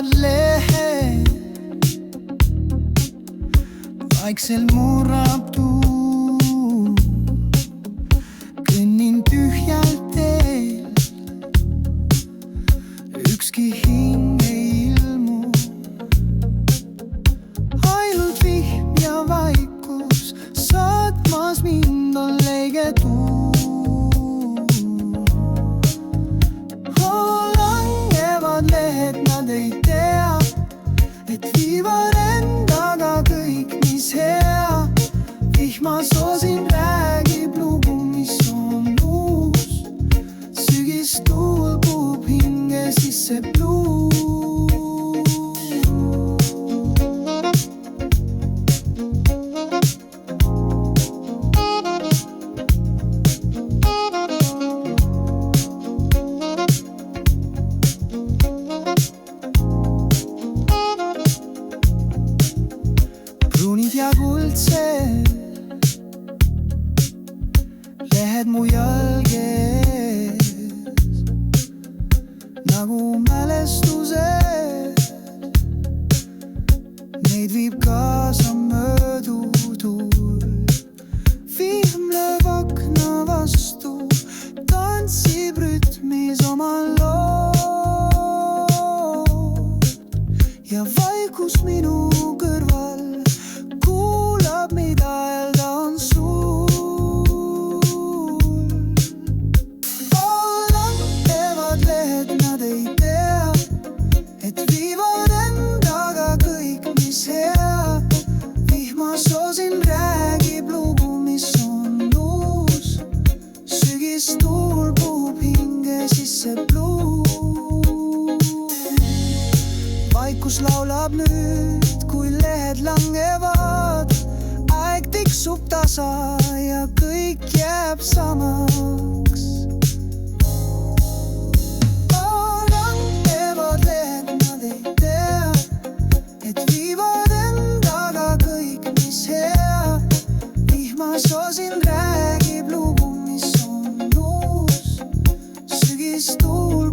langevad lehed, vaikselt murrab tuul. Kõnnin tühjalt teel, ükski hing ei ilmu. Ainult vihm ja vaikus saatmas mind on leige tuul. Lehed, nad ei tea, et viivad endaga kõik, mis hea. Vihmasoosin räägib lugu, mis on uus. Sügistuul puhub hinge sisse bluus. Pruunid ja kuldsed lehed mu jalges, nagu mälestused. Neid viib kaasa mööduv tuul. Vihm lööb akna vastu, tantsib rütmis oma loo. Ja vaikus minu kõrval kuulab, mida öelda on sul. Langevad lehed, nad ei tea, et viivad endaga kõik, mis hea. Vihmasoosin räägib lugu, mis on uus. Sügistuul puhub hinge sisse bluus. Vaikus laulab nüüd, kui lehed langevad. Aeg tiksub tasa ja kõik jääb samaks. Langevad lehed, nad ei tea, et viivad endaga kõik, mis hea. Vihmasoosin räägib lugu, mis on uus. Sügistuul